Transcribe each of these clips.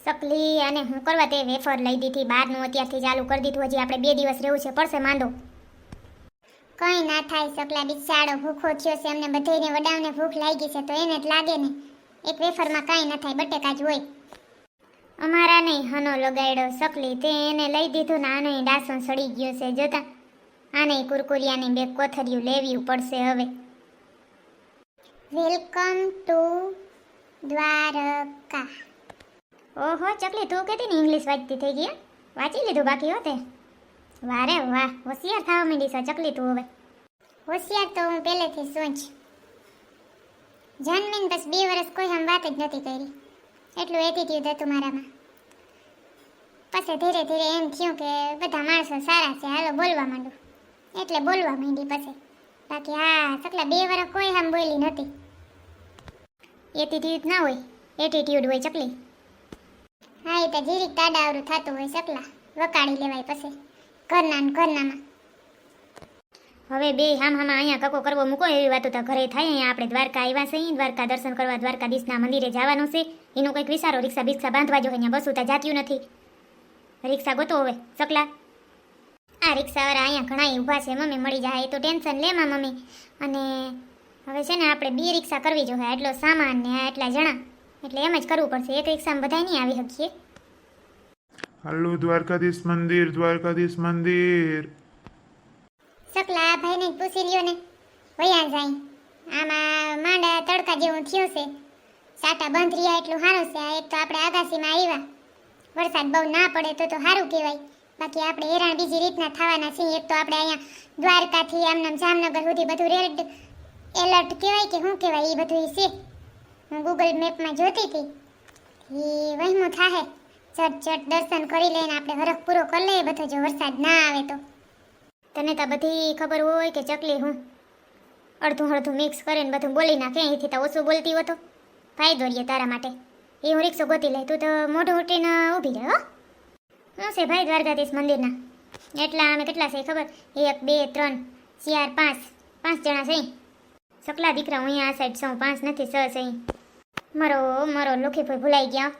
સકલી અને હું કરવા તે વેફર લઈ દીધી બહારનું અત્યારથી ચાલુ કરી દીધું. હજી આપણે 2 દિવસ રહેવું છે, પડશે માંદો. કઈ ના થાય, સકલા બિચારો ભૂખો થયો છે, અમને બધાને વડાવને ભૂખ લાગી છે તો એને જ લાગે ને. એક વેફરમાં કાંઈ ના થાય, બટેકા જ હોય. અમારા નહીં હનો લગાડ્યો સકલી, તે એને લઈ દીધું ને આને ડાસો સડી ગયો છે. જોતા આને કુરકુરિયાની 2 કોથળિયું લેવી પડશે હવે. Welcome to Dwarka. ઓહો ચકલી, તું કહેતી ને ઇંગ્લિશ વાંચતી થઈ ગઈ. વાંચી લીધું બાકી હોતે. વારે વાહ, હોશિયાર થવા માંડી છે ચકલી તું હવે. હોશિયાર તો હું પહેલેથી સોચ. જન્મીને બસ 2 વર્ષ કોઈ આમ વાત જ નથી કરી, એટલું એટીટ્યુડ હતું મારામાં. પછી ધીરે ધીરે એમ થયું કે બધા માણસો સારા છે, હાલો બોલવા માંડું, એટલે બોલવા માંડી પછી. બાકી હા સકલા 2 વર્ષ કોઈ આમ બોલી નથી. એટીટ્યુડ ના હોય, એટીટ્યુડ હોય ચકલી. હા એ તો જીરીક તાડાવરું થતું હોય સકલા, વકાડી લેવાય પછી ઘરના ને ઘરનામાં. હવે બે હામ હામાં અહીંયા કકો કરવો મૂકો એવી વાતો તો ઘરે થાય. અહીંયા આપણે દ્વારકા આવ્યા છે, દ્વારકા દર્શન કરવા દ્વારકાધીશના મંદિરે જવાનું છે. એનું કંઈક વિચારો, રિક્ષા બિક્ષા બાંધવા જો. અહીંયા બસું તો જાત્યું નથી, રિક્ષા ગોતો હવે સકલા. આ રિક્ષાવાળા અહીંયા ઘણા ઊભા છે, મમ્મી મળી જાય તો ટેન્શન લેમાં મમ્મી. અને હવે છે ને આપણે 2 રિક્ષા કરવી જોઈએ, એટલો સામાન ને એટલા જણા, એટલે એમ જ કરવું પડશે. એક રિક્ષામાં બધા નહીં આવી શકીએ. હાલો દ્વારકાધીશ મંદિર, દ્વારકાધીશ મંદિર. સકલા આ ભાઈને જ પૂછી લ્યો ને, વયા જાય. આમાં માંડા તડકા જેવું થયું છે, સાટા બંધ રહ્યા એટલું સારું છે. આ એક તો આપણે આગાસીમાં આવ્યા, વરસાદ બહુ ના પડે તો સારું કહેવાય. બાકી આપણે હેરાન બીજી રીતના થવાના છીએ. એક તો આપણે અહીંયા દ્વારકાથી આમનામ જામનગર સુધી બધું રેડ એલર્ટ કહેવાય કે શું કહેવાય એ બધું છે. હું ગૂગલ મેપમાં જોતી હતી, એ વહેમું થાહે. ચટ દર્શન કરી લઈને આપણે હરખ પૂરો કરી લઈએ બધો, જો વરસાદ ના આવે તો. તને તો બધી ખબર હોય કે ચકલી હું અડધું અડધું મિક્સ કરીને બધું બોલી નાખે. અહીંથી તો ઓછું બોલતી હો તો ફાયદો રહીએ તારા માટે. એ હું રિક્ષો ગોતી લઈ, તું તો મોઢું ઉઠીને ઊભી રહે. શું છે ભાઈ દ્વારકાધીશ મંદિરના? એટલા અમે કેટલા છે ખબર? 1 2 3 4 5 જણા છે. સકલા દીકરા હું અહીંયા આ સાઈડ છું, 5 નથી 6 છે. મરો લુખીભાઈ ભૂલાઈ ગયા.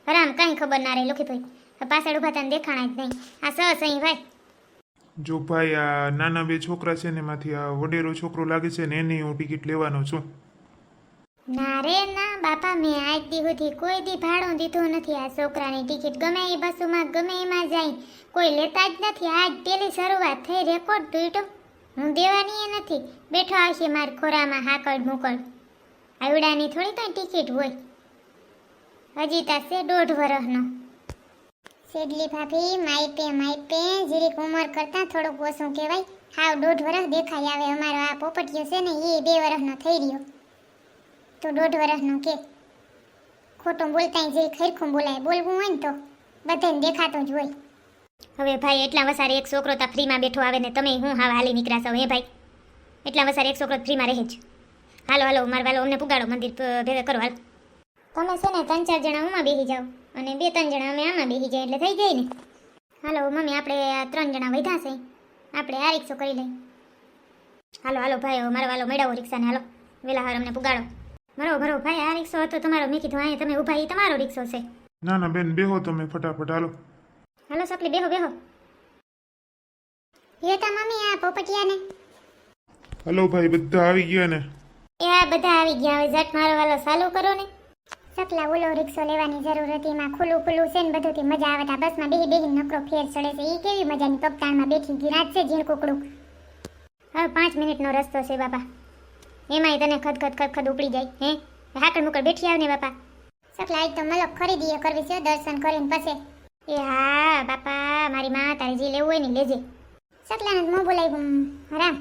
હરામ કાંઈ ખબર ના રહી લુખીભાઈ, પાછળ ઊભા તને દેખાણા જ નહીં. આ 6 છે ભાઈ. જો ભાઈ આ નાના 2 છોકરા છે ને એમાંથી આ વડેરો છોકરો લાગે છે ને એની હું ટિકિટ લેવાનો છું. ના રે ના બાપા, મેં આજ દી સુધી કોઈ દી ભાડું દીધું નથી આ છોકરાની ટિકિટ. ગમે એ બસોમાં ગમે એમાં જાય, કોઈ લેતા જ નથી. આજ પેલી શરૂઆત થઈ, રેકોર્ડ તૂટ્યો. હું દેવાની એ નથી. બેઠો આવશે માર ખોરામાં હાકડ મુકડ. આવડાની થોડી કઈ ટિકિટ હોય. હજી તાસે 1.5 વર્ષનો. સેડલી ભાભી માઈપે જીરીક ઉંમર કરતાં થોડુંક ઓછું કહેવાય. હાવ 1.5 વર્ષ દેખાય આવે. અમારો આ પોપટિયો છે ને એ 2 વર્ષનો થઈ રહ્યો, તો 1.5 વર્ષનો કે. ખોટું બોલતા જે ખરખું બોલાય, બોલવું હોય ને તો બધાને દેખાતો જ હોય. હવે ભાઈ એટલા વસારે એક છોકરો તા ફ્રીમાં બેઠો આવે ને તમે હું હાવ હાલી નીકળ્યા છો. હે ભાઈ એટલા વસારે એક છોકરો ફ્રીમાં રહે જ. હાલો માર વાલો અમને પુગાડો, મંદિર ભેગા કરો. હાલ તમે છે ને 3 4 જણા આમાં બેસી જાઓ અને 2 3 જણા અમે આમાં બેસી જાય એટલે થઈ જાય ને. હાલો મમ્મી, આપણે 3 જણા વધ્યા છે, આપણે આ રિક્ષો કરી લઈ. હાલો ભાઈ, મારો વાલો મેળાવો રિક્ષાને. હાલો વેલા હાર અમને પુગાડો. ભરો ભાઈ, આ રિક્ષો હતો તમારો. મેં કીધું અહીંયા તમે ઊભા, એ તમારો રિક્ષો છે. ના બેન બેહો તમે ફટાફટ. હાલો સકલી બેહો. હેતા મમ્મી આ પોપટિયાને. હાલો ભાઈ, બધા આવી ગયા ને? એ આ બધા આવી ગયા. હવે ઝટ મારો વાલો ચાલુ કરો ને. સકલા ઓલો રિક્ષો લેવાની જરૂર હતી. એમાં ખુલ્લું છે ને બધુંથી મજા આવે. બસમાં બેહી નકરો ફેર ચડે છે. એ કેવી મજાની પગતાણમાં બેઠી ગઈ રાત છે ઝીણ કુકડું. હવે 5 મિનિટનો રસ્તો છે બાપા, એમાંય તને ખદ ઉપડી જાય. હે હાકડ મુકડ બેઠી આવ ને બાપા. સકલા આજ તો મલક ખરીદી કરવી છે દર્શન કરીને પછી. એ હા બાપા, મારી માં તારે જે લેવું હોય ને લેજે. સકલાને મોં બોલાવ્યું રામ,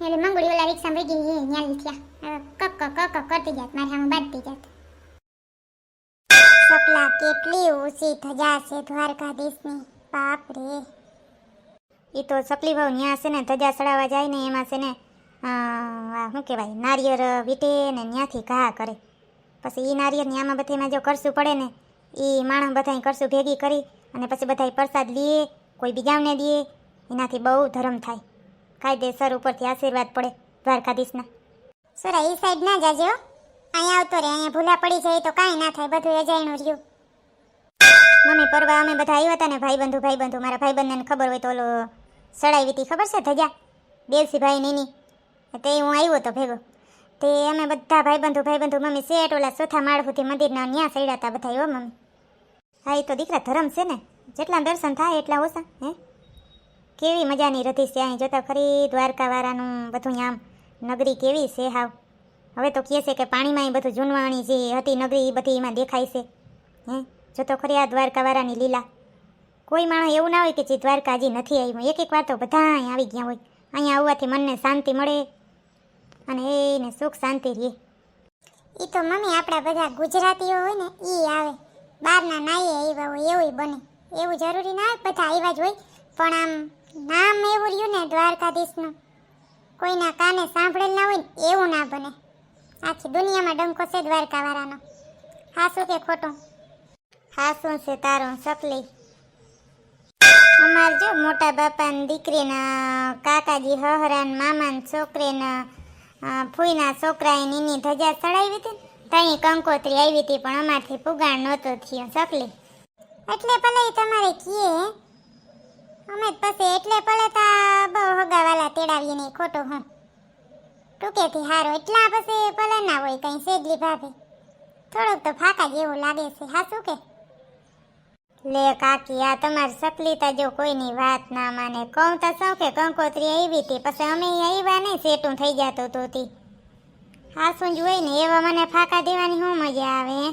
એટલે મંગળી ઓલા રિક્ષામાં બેઠી ગઈ. ન્યાલી થયા કક કરતી જાત, મારી સામે બાંધતી જાત. સકલા કેટલી ઊંચી ધજા છે દ્વારકાધીશની, બાપ રે. એ તો સકલી ભાવ ન્યા છે ને ધજા ચડાવવા જાય ને એમાં છે ને શું કહેવાય નારિયેળ વીટે ને ત્યાંથી ઘા કરે. પછી એ નારિયેળની આમાં બધામાં જો કરશું પડે ને, એ માણસ બધાય કરશું ભેગી કરી અને પછી બધાય પ્રસાદ લઈએ, કોઈ બીજાને દઈએ. એનાથી બહુ ધર્મ થાય, કાયદેસર ઉપરથી આશીર્વાદ પડે દ્વારકાધીશના. સુરા એ સાઈડ ના જાજો, અહીંયા આવતો રે. અહીંયા ભૂલા પડી જાય તો કાંઈ ના થાય, બધું અજાણ્યું રહ્યું. મમ્મી પરવા અમે બધા આવ્યા હતા ને ભાઈબંધુ મારા ભાઈબંધને ખબર હોય તો ઓલો સડાવી હતી ખબર છે ધજા દેવસીભાઈ નીની તે હું આવ્યો તો ભેગો તે અમે બધા ભાઈબંધુ મમ્મી શેઠ ઓલા ચોથા માળ સુધી મંદિરના ન્યા સડ્યા હતા બધા હો મમ્મી. હા એ તો દીકરા ધરમ છે ને જેટલા દર્શન થાય એટલા ઓછા હે. કેવી મજાની રધી છે અહીં જોતા ખરી દ્વારકાવાળાનું બધું આમ નગરી કેવી છે હાવ. હવે તો કહે છે કે પાણીમાં બધું જૂનવાણી જે હતી નગરી એ બધી એમાં દેખાય છે હે. જોતો ખરી આ દ્વારકાવાળાની લીલા. કોઈ માણસ એવું ના હોય કે જે દ્વારકા હજી નથી આવ્યું. એક વાર તો બધા અહીં આવી ગયા હોય. અહીંયા આવવાથી મનને શાંતિ મળે અને એને સુખ શાંતિ રહે. એ તો મમ્મી આપણા બધા ગુજરાતીઓ હોય ને એ આવે બહારના નાઈએ આવ્યા હોય એવું બને. એવું જરૂરી ના હોય બધા આવ્યા જ હોય પણ આમ નામ એવું રહ્યું ને દ્વારકાધીશનું કોઈના કાને સાંભળેલ ના હોય ને એવું ના બને. આખી દુનિયામાં ડંકો છે દ્વારકાવાળાનો. હા શું કે ખોટું? હા શું છે તારું સકલી? અમાર જો મોટા બાપાની દીકરીના કાકાજી હહરાન મામાની છોકરીના ફૂઈના છોકરાએ નીની ધજા ચડાવી હતી ત્યાં કંકોત્રી આવી હતી પણ અમારથી પુગાણ નહોતો થયો સકલી. એટલે ભલે ઈ તમારે કીએ અમે પછી એટલે ભલે તા બહુ હગાવાલા તેડાવીએ નહીં ખોટું હું ટૂંકેથી હારો એટલા પછી ભલે ના હોય કંઈ સેજલી ભાભી થોડુંક તો ફાકા જેવું લાગે છે. હા શું કે? લે કાકી આ તમારી સકલીતા જો કોઈની વાત ના માને. કહું તો સૌ કે કંકોત્રી આવી હતી પછી અમે આવ્યા નહીં સેટું થઈ જતું તો તી. હા શું જ હોય ને એવા મને ફાકા દેવાની શું મજા આવે હે.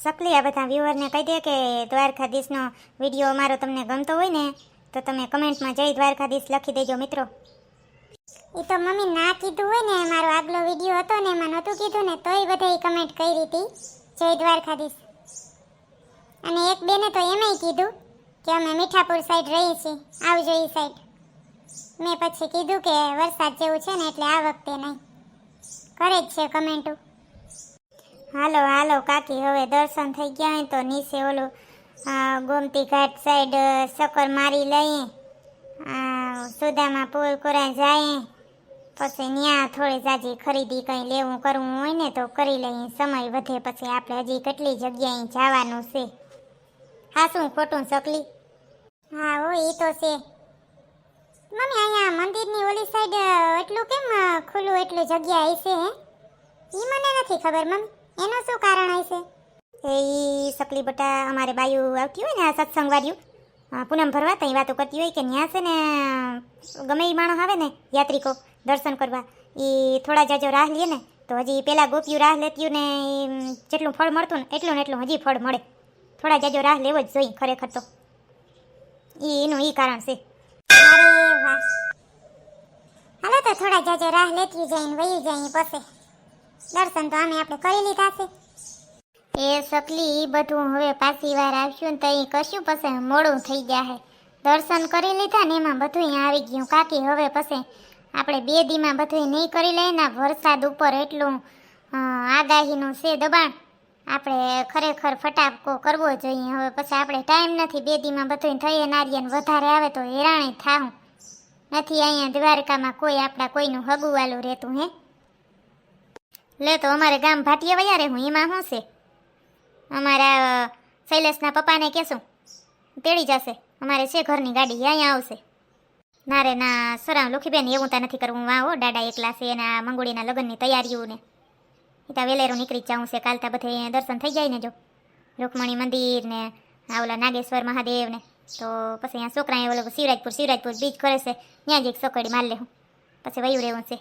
સકલી આ બધા વ્યુઅરને કહી દે કે દ્વારકાધીશનો વિડીયો અમારો તમને ગમતો હોય ને તો તમે કમેન્ટમાં જય દ્વારકાધીશ લખી દેજો મિત્રો. એ તો મમ્મી ના કીધું હોય ને મારો આગલો વિડીયો હતો ને એમાં નહોતું કીધું ને તોય બધાએ કમેન્ટ કરી હતી જય દ્વારકાધીશ. અને એક બેને તો એમેય કીધું કે અમે મીઠાપુર સાઈડ રહીએ છીએ આવજો એ સાઈડ. મેં પછી કીધું કે વરસાદ જેવું છે ને એટલે આ વખતે નહીં કરે જ છે કમેન્ટો. હાલો હાલો કાકી હવે દર્શન થઈ ગયા હોય તો નીચે ઓલું ગોમતી ઘાટ સાઈડ ચક્કર મારી લઈએ સુદામા પુલ કોરા જાય પછી ત્યાં થોડી જાજી ખરીદી કંઈ લેવું કરવું હોય ને તો કરી લઈએ. સમય વધે પછી આપણે હજી કેટલી જગ્યાએ જવાનું છે. હા શું ખોટું સકલી? હા હો એ તો છે મમ્મી. અહીંયા મંદિરની ઓલી સાઈડ એટલું કેમ ખુલ્લું એટલું જગ્યા હશે હે એ મને નથી ખબર મમ્મી. એનું શું કારણ હશે? એ સકલી બટા અમારે બાયું આવતી હોય ને આ સત્સંગ વાળ્યું પૂનમ ભરવા ત્યાં વાતો કરતી હોય કે ત્યાં છે ને ગમે એ માણસ આવે ને યાત્રિકો દર્શન કરવા એ થોડા જાજો રાહ લે ને તો હજી પેલા ગોપીઓ રાહ લેતી ને જેટલું ફળ મળતું ને એટલું હજી ફળ મળે. થોડા જાજો રાહ લેવો જ જોઈએ ખરેખર તો. એનું એ કારણ છે. અરે વાહ હાલો તો થોડા જાજો રાહ લેતી જઈને વહી જાય પછી દર્શન તો આપણે કરી લીધા છે. એ સકલી ઈ બધું હવે પાછી વાર આવશું ને તો એ કશું પછી મોડું થઈ જાય. દર્શન કરી લીધા ને એમાં બધું આવી ગયું કાકી. હવે પછી આપણે 2 દીમાં બધું નહીં કરી લઈએ ને વરસાદ ઉપર એટલું આગાહીનું છે દબાણ આપણે ખરેખર ફટાકો કરવો જોઈએ. હવે પછી આપણે ટાઈમ નથી 2 દીમાં બધું થઈએ નારિયેન વધારે આવે તો હેરાણી થાવું નથી. અહીંયા દ્વારકામાં કોઈ આપણા કોઈનું હગુવાલું રહેતું હે. લે તો અમારે ગામ ભાટિયા વયા રહે હું એમાં શું છે. અમારા શૈલેષના પપ્પાને કહેશું તેડી જશે. અમારે છે ઘરની ગાડી અહીંયા આવશે. ના રે ના સરાવ લુખીબેન એવું ત્યાં નથી કરવું. વાહ હો દાડા એકલા છે એના મંગોળીના લગ્નની તૈયારીઓ ને એ ત્યાં વેલેરું નીકળી જ જવું છે. કાલ ત્યાં બધે દર્શન થઈ જાય ને જો રૂકમણી મંદિર ને આ ઓલા નાગેશ્વર મહાદેવ ને તો પછી અહીંયા છોકરાએ ઓલો શિવરાજપુર બીચ કરે છે ત્યાં જ એક ચોકડી માર લે હું પછી વયું રહેવું છે.